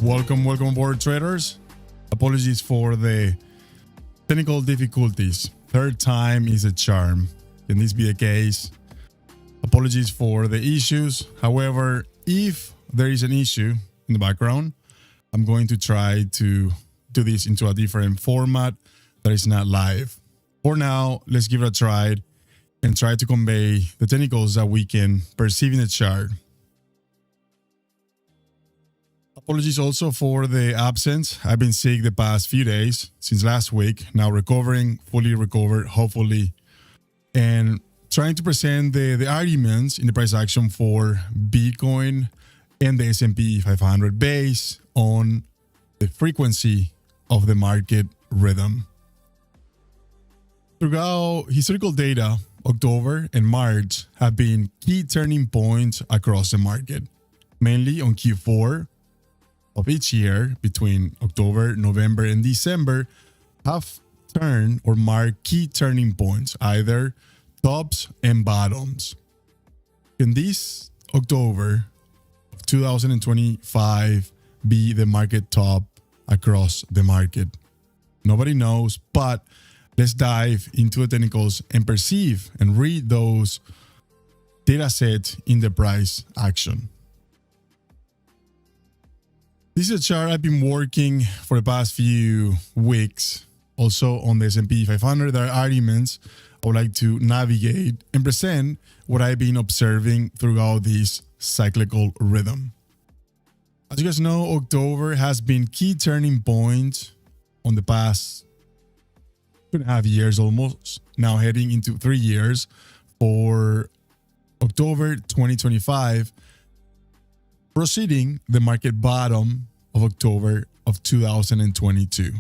Welcome aboard, traders. Apologies for the technical difficulties. Third time is a charm. Can this be the case? Apologies for the issues. However, if there is an issue in the background, I'm going to try to do this into a different format that is not live. For now, let's give it a try and try to convey the technicals that we can perceive in the chart. Apologies also for the absence. I've been sick the past few days since last week. Now recovering, fully recovered, hopefully, and trying to present the arguments in the price action for Bitcoin and the S&P 500 based on the frequency of the market rhythm. Throughout historical data, October and March have been key turning points across the market, mainly on Q4 of each year. Between October, November, and December have turned or marked key turning points, either tops and bottoms. Can this October of 2025 be the market top across the market? Nobody knows, but let's dive into the technicals and perceive and read those data sets in the price action. This is a chart I've been working for the past few weeks. Also on the S&P 500, there are arguments I would like to navigate and present what I've been observing throughout this cyclical rhythm. As you guys know, October has been key turning point on the past 2.5 years almost, now heading into 3 years for October 2025, preceding the market bottom of October of 2022.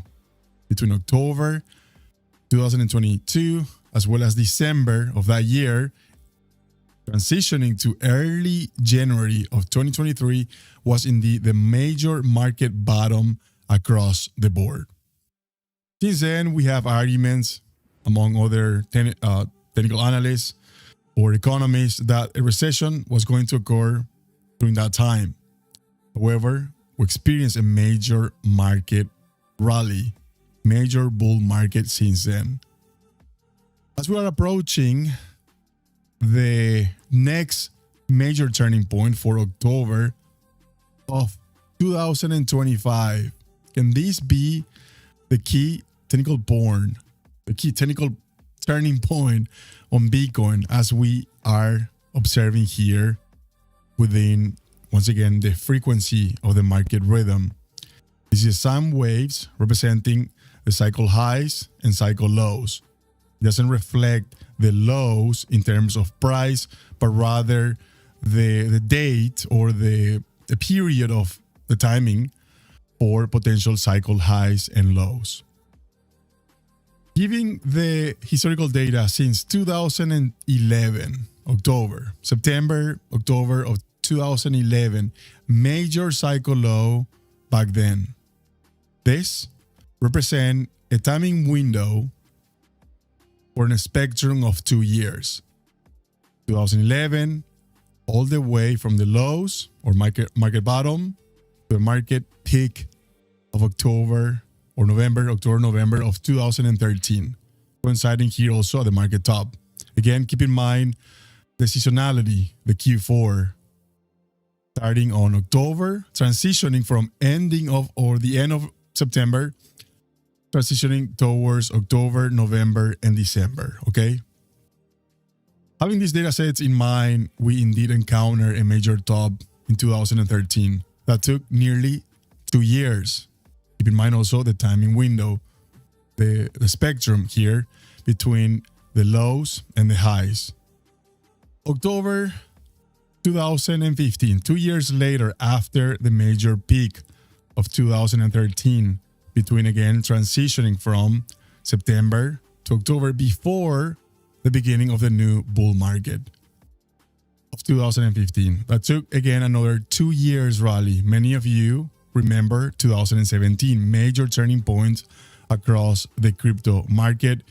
Between October 2022 as well as December of that year, transitioning to early January of 2023 was indeed the major market bottom across the board. Since then, we have arguments among other technical analysts or economists that a recession was going to occur during that time. However, we experienced a major market rally, major bull market since then. As we are approaching the next major turning point for October of 2025, can this be the key technical turning point on Bitcoin as we are observing here within, once again, the frequency of the market rhythm? This is sine waves representing the cycle highs and cycle lows. It doesn't reflect the lows in terms of price, but rather the date or the period of the timing for potential cycle highs and lows. Giving the historical data since 2011, September, October of 2011, major cycle low back then. This represents a timing window for a spectrum of 2 years. 2011, all the way from the lows or market bottom to the market peak of October, November of 2013, coinciding here also at the market top. Again, keep in mind the seasonality, the Q4, starting on October, transitioning from the end of September, transitioning towards October, November, and December, okay? Having these data sets in mind, we indeed encounter a major top in 2013 that took nearly 2 years. Keep in mind also the timing window, the spectrum here between the lows and the highs. October 2015, 2 years later after the major peak of 2013, between again transitioning from September to October before the beginning of the new bull market of 2015. That took again another 2 years rally. Many of you remember 2017, major turning points across the crypto market,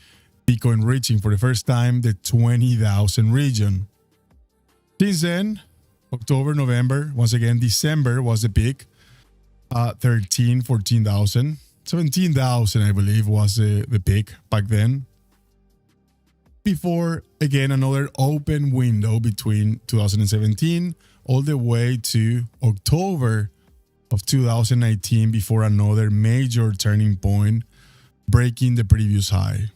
Bitcoin reaching for the first time the 20,000 region. Since then, October, November, once again, December was the peak. 14,000. 17,000, I believe, was the peak back then. Before, again, another open window between 2017 all the way to October of 2019 before another major turning point, breaking the previous high.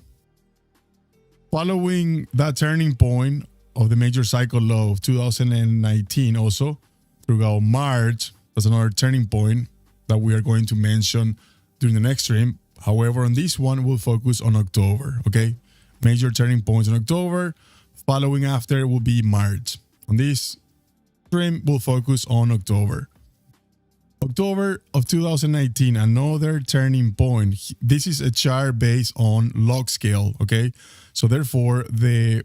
Following that turning point of the major cycle low of 2019 also, throughout March, that's another turning point that we are going to mention during the next stream. However, on this one, we'll focus on October, okay? Major turning points in October. Following after will be March. On this stream, we'll focus on October. October of 2019, another turning point. This is a chart based on log scale, okay? So therefore, the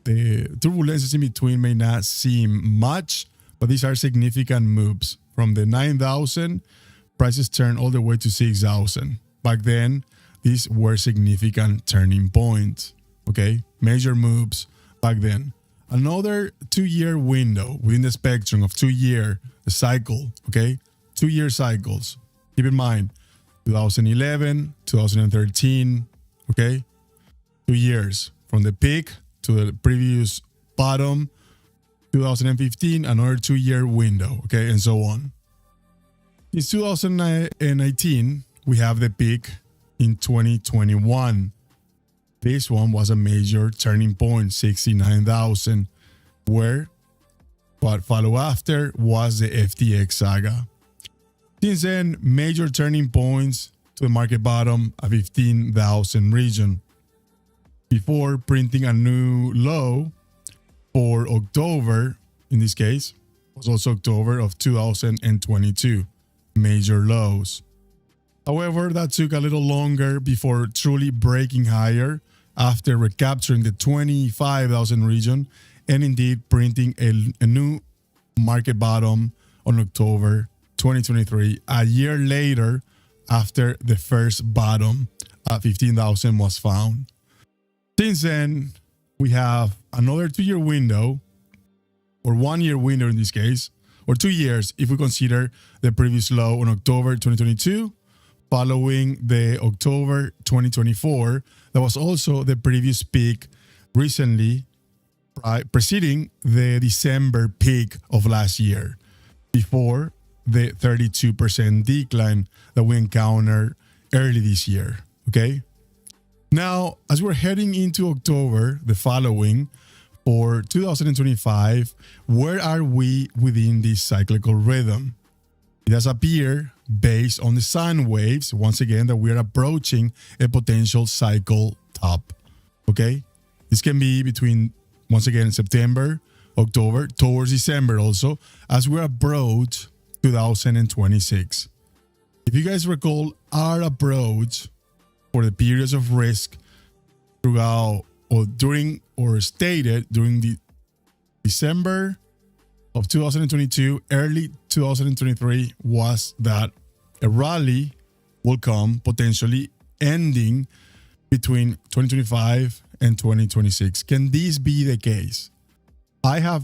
turbulences in between may not seem much, but these are significant moves. From the 9,000, prices turn all the way to 6,000. Back then, these were significant turning points, okay? Major moves back then. Another 2-year window within the spectrum of 2-year cycle, okay? 2-year cycles. Keep in mind, 2011, 2013, okay? 2 years from the peak to the previous bottom, 2015, another 2-year window, okay? And so on. In 2019, we have the peak in 2021. This one was a major turning point, 69,000, where what followed after was the FTX saga. Since then, major turning points to the market bottom at 15,000 region before printing a new low for October. In this case, was also October of 2022, major lows. However, that took a little longer before truly breaking higher after recapturing the 25,000 region and indeed printing a new market bottom on October 2023, a year later after the first bottom at 15,000 was found. Since then, we have another 2-year window, or 1-year window in this case, or 2 years if we consider the previous low on October 2022, following the October 2024, that was also the previous peak recently, preceding the December peak of last year, before the 32% decline that we encountered early this year, okay? Now, as we're heading into October, the following, for 2025, where are we within this cyclical rhythm? It does appear, based on the sine waves, once again, that we are approaching a potential cycle top, okay? This can be between, once again, September, October, towards December also, as we approach 2026. If you guys recall our approach for the periods of risk throughout or during or stated during the December of 2022, early 2023, was that a rally will come, potentially ending between 2025 and 2026. Can this be the case? I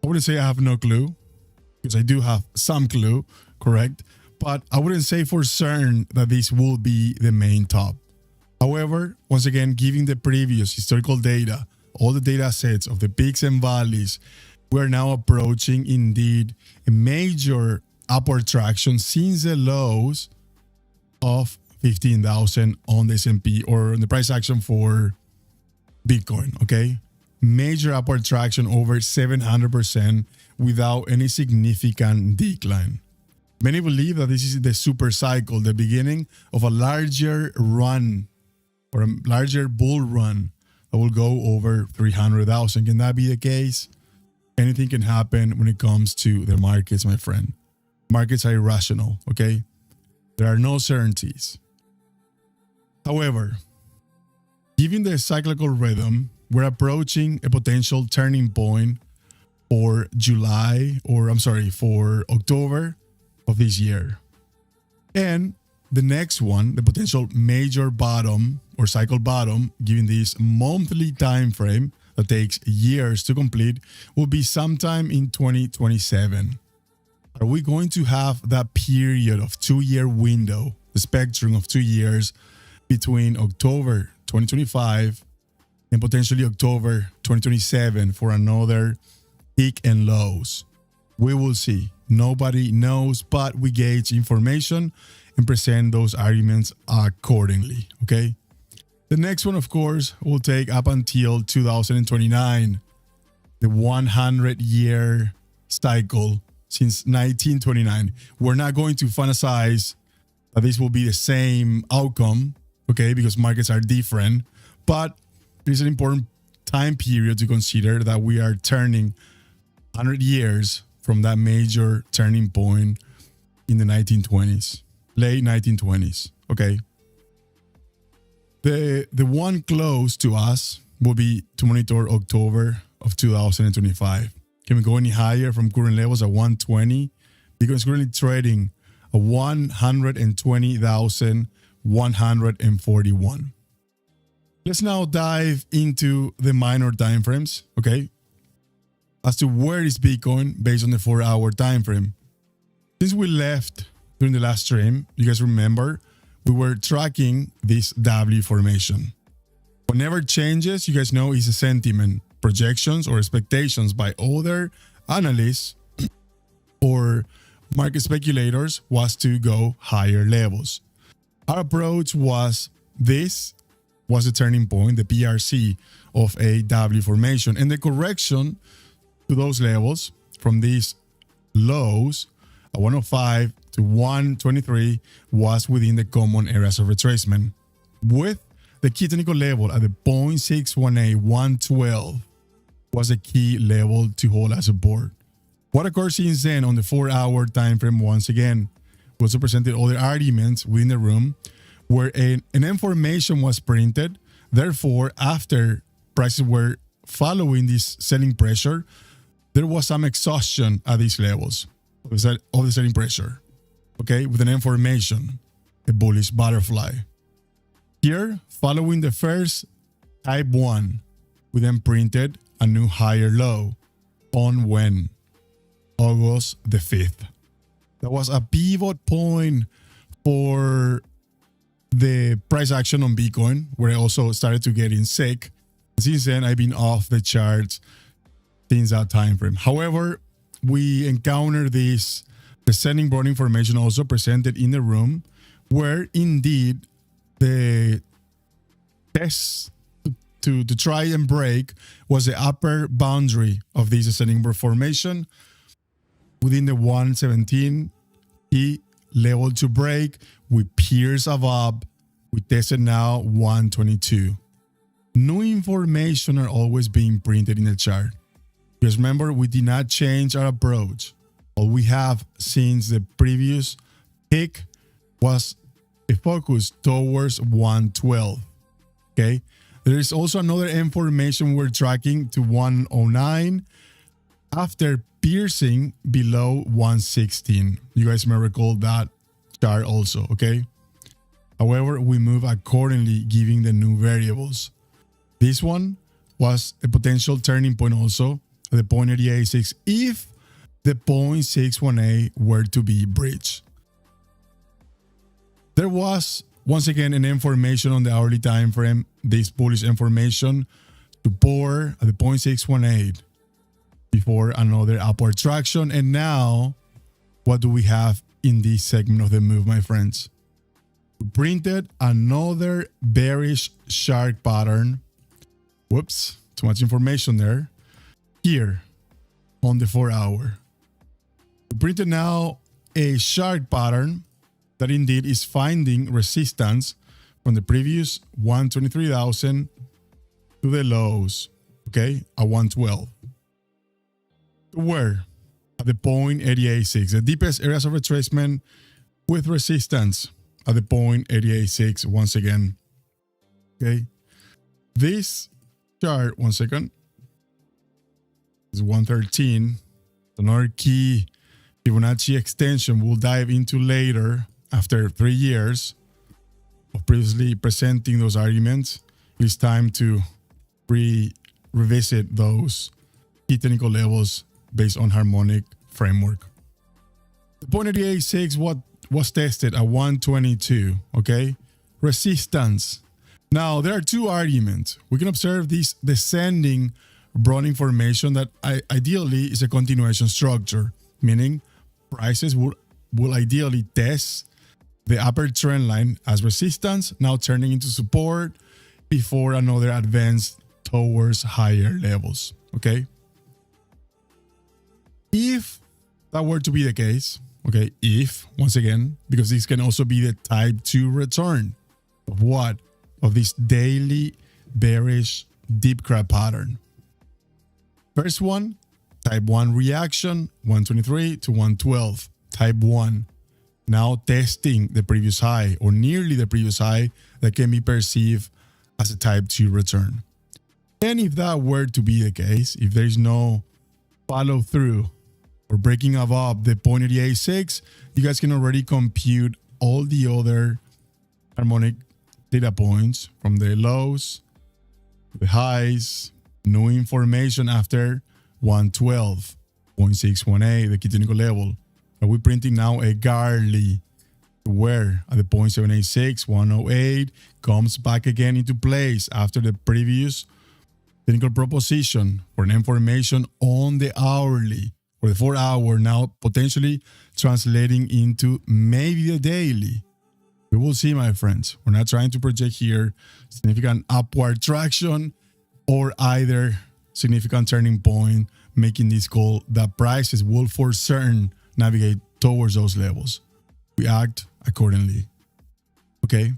wouldn't say I have no clue, because I do have some clue, correct? But I wouldn't say for certain that this will be the main top. However, once again, given the previous historical data, all the data sets of the peaks and valleys, we're now approaching indeed a major upward traction since the lows of 15,000 on the S&P or on the price action for Bitcoin, okay? Major upward traction over 700% without any significant decline. Many believe that this is the super cycle, the beginning of a larger run or a larger bull run that will go over 300,000. Can that be the case? Anything can happen when it comes to the markets, my friend. Markets are irrational, okay? There are no certainties. However, given the cyclical rhythm, we're approaching a potential turning point for for October of this year. And the next one, the potential major bottom or cycle bottom, given this monthly time frame that takes years to complete, will be sometime in 2027. Are we going to have that period of 2-year window, the spectrum of 2 years between October 2025 and potentially October 2027 for another peak and lows? We will see. Nobody knows, but we gauge information and present those arguments accordingly. Okay. The next one, of course, will take up until 2029, the 100-year cycle since 1929. We're not going to fantasize that this will be the same outcome, okay, because markets are different, but it's an important time period to consider that we are turning 100 years from that major turning point in the 1920s, late 1920s, okay? The one close to us will be to monitor October of 2025. Can we go any higher from current levels at 120? Because it's currently trading at 120,141. Let's now dive into the minor timeframes, okay? As to where is Bitcoin based on the 4-hour time frame. Since we left during the last stream, you guys remember, we were tracking this W formation. Whenever it changes, you guys know it's a sentiment, projections or expectations by other analysts or market speculators was to go higher levels. Our approach was this was the turning point, the PRC of a W formation, and the correction to those levels from these lows at 105 to 123 was within the common areas of retracement, with the key technical level at the 0.618, 112 was a key level to hold as support. What occurred since then on the 4-hour time frame, once again, we also presented other arguments within the room where an information was printed. Therefore, after prices were following this selling pressure, there was some exhaustion at these levels of the selling pressure, okay, with an information, a bullish butterfly. Here, following the first type 1, we then printed a new higher low on when? August the 5th. That was a pivot point for the price action on Bitcoin, where I also started to get in sick. Since then, I've been off the charts since that time frame. However, we encountered this descending broad information also presented in the room, where indeed the test to try and break was the upper boundary of this ascending broad formation within the 117 key level to break. We pierced above. We tested now 122. New information are always being printed in the chart. Because remember, we did not change our approach. All we have since the previous peak was a focus towards 112. Okay. There is also another information we're tracking to 109 after piercing below 116. You guys may recall that chart also. Okay. However, we move accordingly, giving the new variables. This one was a potential turning point also at the 0.886 if the 0.618 were to be breached. There was once again an information on the hourly time frame, this bullish information to pour at the 0.618 before another upward traction. And now, what do we have in this segment of the move, my friends? We printed another bearish shark pattern. Whoops, too much information there. Here on the 4-hour. We printed now a shark pattern that indeed is finding resistance from the previous 123,000 to the lows, okay, at 112. Where? At the 0.886, the deepest areas of retracement with resistance at the 0.886 once again. Okay. This chart, one second, is 113. Another key Fibonacci extension we'll dive into later after 3 years of previously presenting those arguments. It's time to revisit those key technical levels based on harmonic framework. The point of the A6 what was tested at 122, okay? Resistance. Now, there are two arguments. We can observe this descending Browning formation that ideally is a continuation structure, meaning prices will ideally test the upper trend line as resistance, now turning into support before another advance towards higher levels, okay? If that were to be the case, okay, if, once again, because this can also be the type 2 return of what? Of this daily bearish deep crab pattern. First one, type 1 reaction, 123 to 112. Type 1, now testing the previous high or nearly the previous high that can be perceived as a type 2 return. And if that were to be the case, if there is no follow through or breaking above the point of the A6, you guys can already compute all the other harmonic data points from the lows, the highs, new information after 112.618, the key technical level. Are we printing now a Garley where at the 0.786, 108 comes back again into place after the previous technical proposition for an information on the hourly or the 4 hour, now potentially translating into maybe the daily. We will see, my friends. We're not trying to project here significant upward traction or either significant turning point, making this call that prices will for certain navigate towards those levels. We act accordingly. Okay.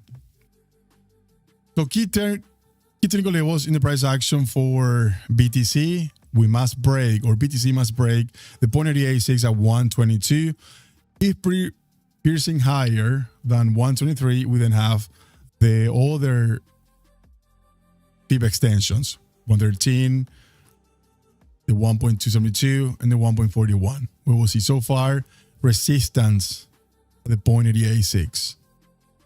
So key technical levels in the price action for BTC, we must break, or BTC must break the point of the A6 at 122. If piercing higher than 123, we then have the other deep extensions, 113, the 1.272, and the 1.41. We will see so far resistance at the point of the A6.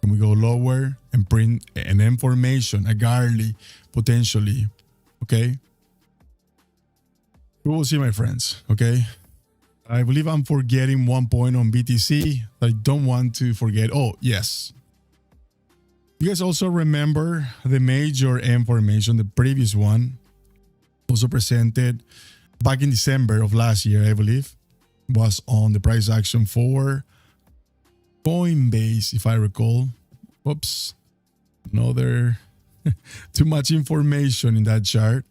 And we go lower and print an M formation, a Garley, potentially. Okay? We will see, my friends. Okay? I believe I'm forgetting one point on BTC that I don't want to forget. Oh, yes. You guys also remember the major M formation, the previous one, also presented back in December of last year, I believe, was on the price action for Coinbase, if I recall. Whoops. Another too much information in that chart.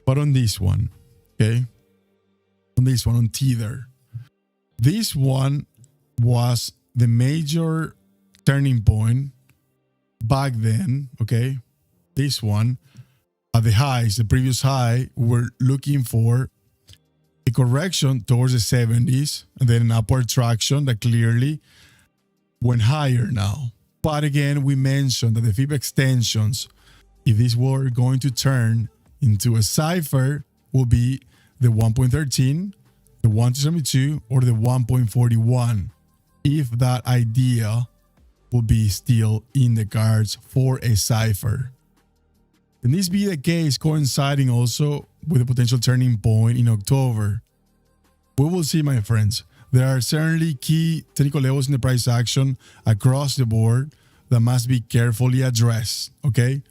But on this one, okay? On this one, on Tether. This one was the major turning point back then, okay? This one, at the highs, the previous high, we're looking for a correction towards the 70s and then an upward traction that clearly went higher now. But again, we mentioned that the fib extensions, if these were going to turn into a cipher, will be the 1.13, the 1.72, or the 1.41, if that idea will be still in the cards for a cipher. Can this be the case coinciding also with a potential turning point in October? We will see, my friends. There are certainly key technical levels in the price action across the board that must be carefully addressed, okay?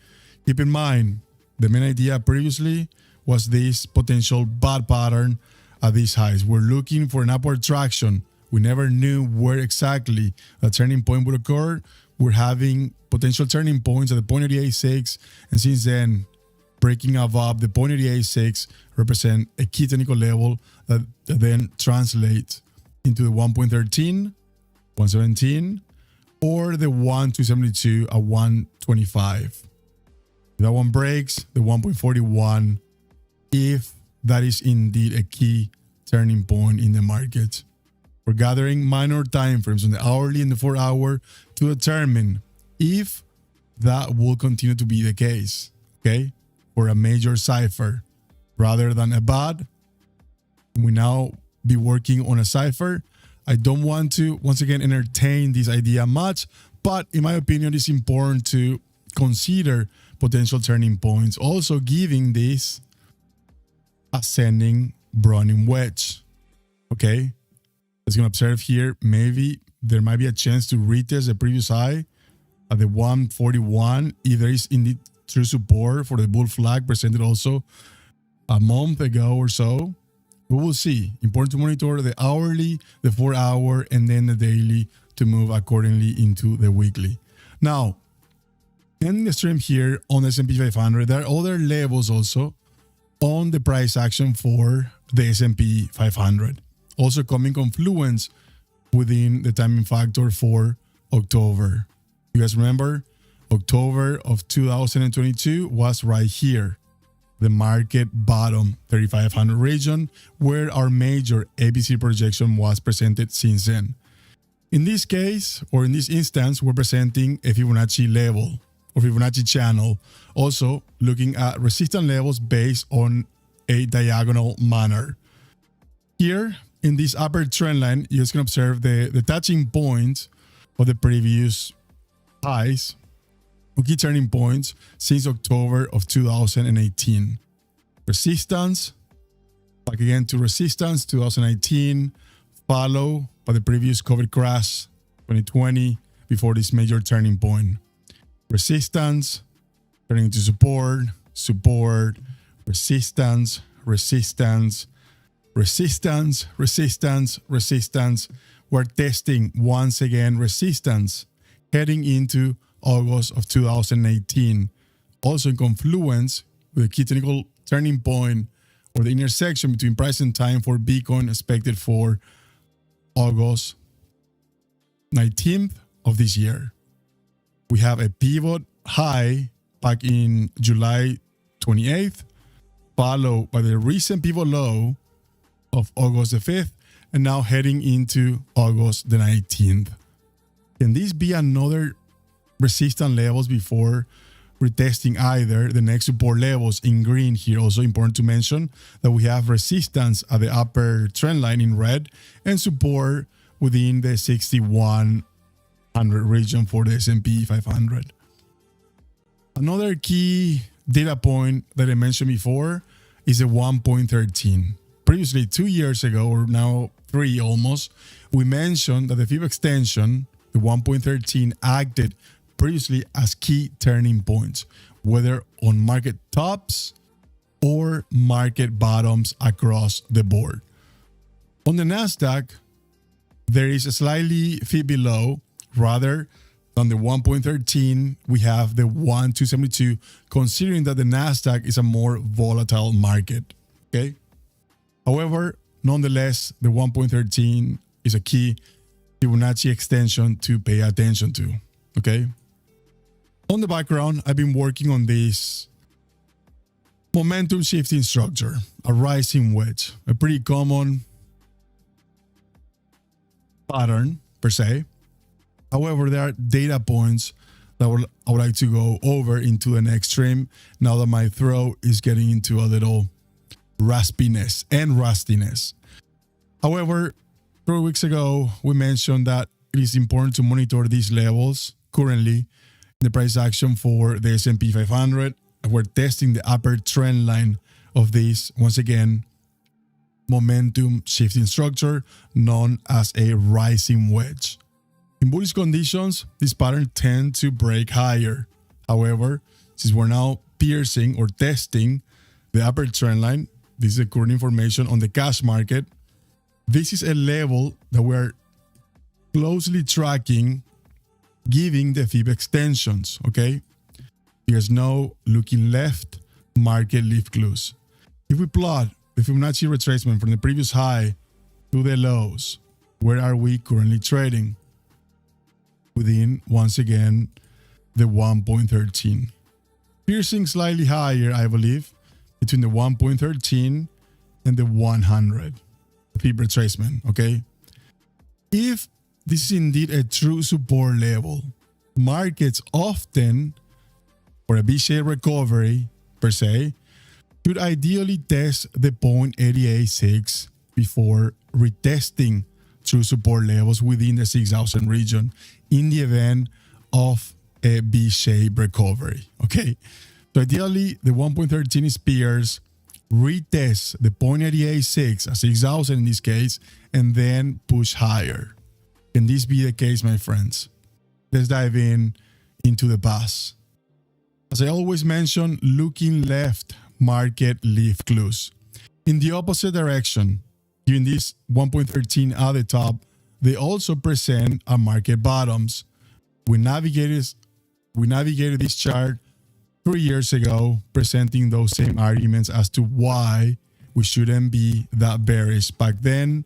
Keep in mind, the main idea previously was this potential bad pattern at these highs. We're looking for an upward traction. We never knew where exactly a turning point would occur. We're having potential turning points at the point of the A6, and since then, breaking above the point of the A6 represent a key technical level that then translates into the 1.13, 117, or the 1.272 at 125. If that one breaks, the 1.41, if that is indeed a key turning point in the market. We're gathering minor time frames on the hourly and the 4 hour to determine if that will continue to be the case, okay? For a major cipher rather than a bad. We now be working on a cipher. I don't want to, once again, entertain this idea much, but in my opinion, it's important to consider potential turning points, also giving this ascending Browning wedge, okay? As you can observe here, maybe there might be a chance to retest the previous high at the 141 if there is indeed true support for the bull flag presented also a month ago or so. We will see. Important to monitor the hourly, the 4-hour, and then the daily to move accordingly into the weekly. Now, ending the stream here on the S&P 500, there are other levels also on the price action for the S&P 500. Also coming confluence within the timing factor for October. You guys remember, October of 2022 was right here, the market bottom 3500 region, where our major ABC projection was presented since then. In this case, or in this instance, we're presenting a Fibonacci level or Fibonacci channel, also looking at resistance levels based on a diagonal manner. Here, in this upper trend line, you guys can observe the touching point of the previous highs, or key turning points since October of 2018. Resistance, back again to resistance, 2019, follow by the previous COVID crash, 2020, before this major turning point. Resistance, turning into support, support, resistance, resistance, resistance, resistance, resistance. We're testing once again resistance heading into August of 2018. Also in confluence with a key technical turning point or the intersection between price and time for Bitcoin expected for August 19th of this year. We have a pivot high back in July 28th, followed by the recent pivot low of August the 5th, and now heading into August the 19th. Can this be another resistance levels before retesting either the next support levels in green here? Also important to mention that we have resistance at the upper trend line in red and support within the 6100 region for the S&P 500. Another key data point that I mentioned before is the 1.13. Previously, 2 years ago, or now 3 almost, we mentioned that the fib extension, the 1.13, acted previously as key turning points, whether on market tops or market bottoms across the board. On the NASDAQ, there is a slightly fib below, rather than the 1.13, we have the 1.272, considering that the NASDAQ is a more volatile market. Okay. However, nonetheless, the 1.13 is a key Fibonacci extension to pay attention to. Okay. On the background, I've been working on this momentum shifting structure, a rising wedge, a pretty common pattern per se. However, there are data points that I would like to go over into the next stream now that my throat is getting into a little raspiness and rustiness. However, 3 weeks ago, we mentioned that it is important to monitor these levels currently in the price action for the S&P 500. We're testing the upper trend line of this, once again, momentum shifting structure known as a rising wedge. In bullish conditions, this pattern tends to break higher. However, since we're now piercing or testing the upper trend line, this is the current information on the cash market. This is a level that we're closely tracking, giving the fib extensions, okay? There's no looking left market leaf clues. If we plot the Fibonacci retracement from the previous high to the lows, where are we currently trading? Within, once again, the 1.13. Piercing slightly higher, I believe, between the 1.13 and the 100. Fib retracement, okay? If this is indeed a true support level, markets often, for a V-shaped recovery per se, should ideally test the 0.886 before retesting true support levels within the 6,000 region in the event of a V-shaped recovery. Okay, so ideally the 1.13 is pierced retest the 0.886 at 6,000 in this case, and then push higher. Can this be the case, my friends? Let's dive into the past. As I always mention, looking left market leaf clues. In the opposite direction, given this 1.13 at the top, they also present a market bottoms. We navigated this chart 3 years ago, presenting those same arguments as to why we shouldn't be that bearish back then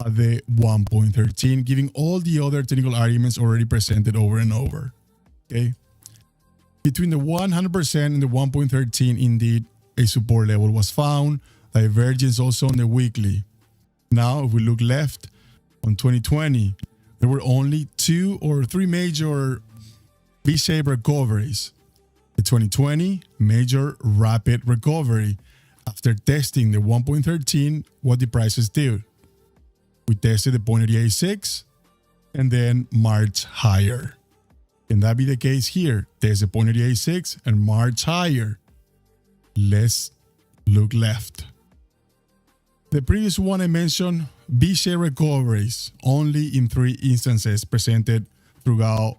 at the 1.13, giving all the other technical arguments already presented over and over. Okay. Between the 100% and the 1.13, indeed, a support level was found. Divergence also on the weekly. Now, if we look left on 2020, there were only 2 or 3 major V-shaped recoveries. The 2020 major rapid recovery. After testing the 1.13, what the prices did? We tested the 0.886 and then march higher. Can that be the case here? Test the 0.886 and march higher. Let's look left. The previous one I mentioned, V-shaped recoveries, only in 3 instances presented throughout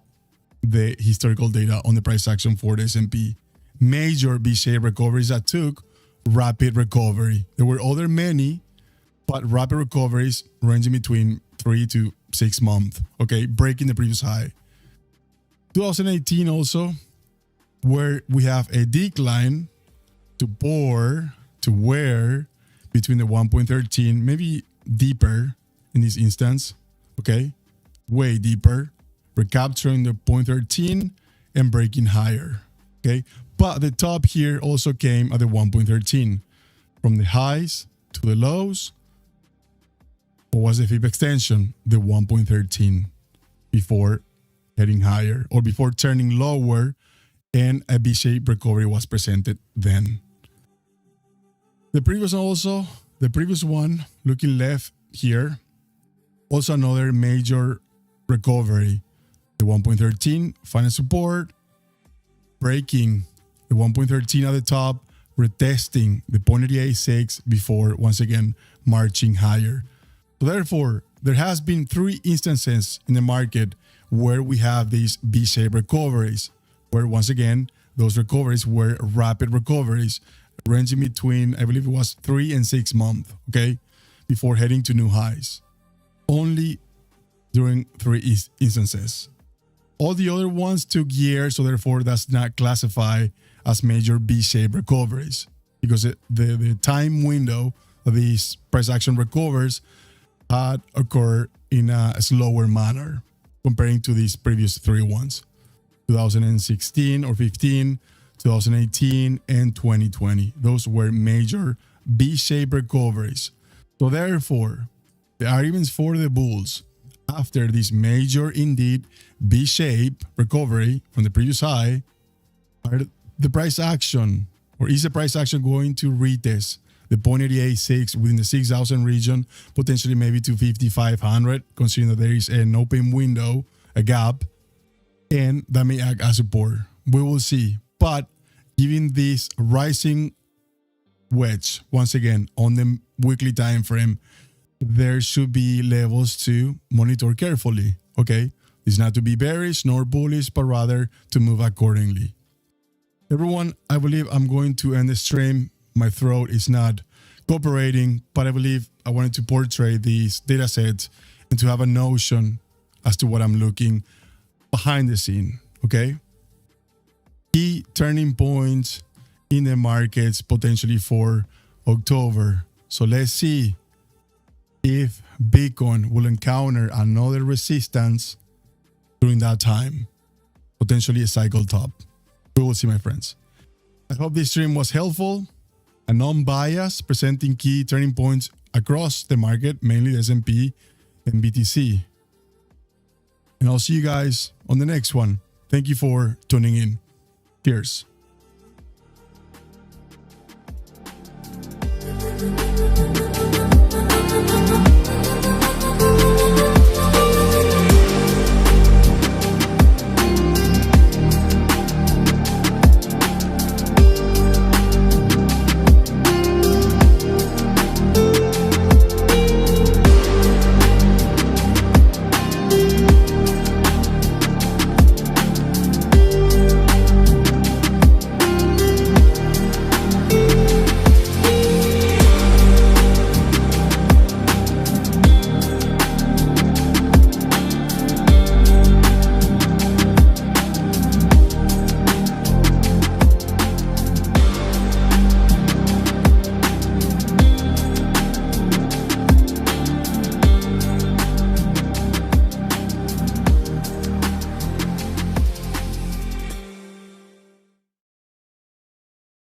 the historical data on the price action for the S&P. Major V-shaped recoveries that took rapid recovery. There were other many, but rapid recoveries ranging between 3 to 6 months, okay, breaking the previous high. 2018 also, where we have a decline to pour to where between the 1.13, maybe deeper in this instance, okay, way deeper, recapturing the 0.13 and breaking higher, okay. But the top here also came at the 1.13, from the highs to the lows. What was the fib extension? The 1.13 before heading higher or before turning lower, and a V-shaped recovery was presented then. The previous one, looking left here, also another major recovery. The 1.13 final support, breaking the 1.13 at the top, retesting the 0.886 before once again marching higher. So therefore, there has been 3 instances in the market where we have these V-shaped recoveries, where once again, those recoveries were rapid recoveries, ranging between, I believe it was 3 and 6 months, okay, before heading to new highs. Only during 3 instances. All the other ones took years, so therefore that's not classified as major V-shaped recoveries, because the time window of these price action recovers had occurred in a slower manner comparing to these previous 3 ones, 2016 or 15, 2018, and 2020. Those were major V-shaped recoveries. So therefore, the arguments for the bulls after this major, indeed, V-shaped recovery from the previous high are the price action, or is the price action going to retest the 0.886 within the 6,000 region, potentially maybe to 5,500, considering that there is an open window, a gap, and that may act as support. We will see. But given this rising wedge, once again, on the weekly time frame, there should be levels to monitor carefully, okay? It's not to be bearish nor bullish, but rather to move accordingly. Everyone, I believe I'm going to end the stream. My throat is not cooperating, but I believe I wanted to portray these data sets and to have a notion as to what I'm looking behind the scene, okay? Key turning points in the markets potentially for October. So let's see if Bitcoin will encounter another resistance during that time, potentially a cycle top. We will see, my friends. I hope this stream was helpful and non-biased, presenting key turning points across the market, mainly the S&P and BTC. And I'll see you guys on the next one. Thank you for tuning in. Cheers.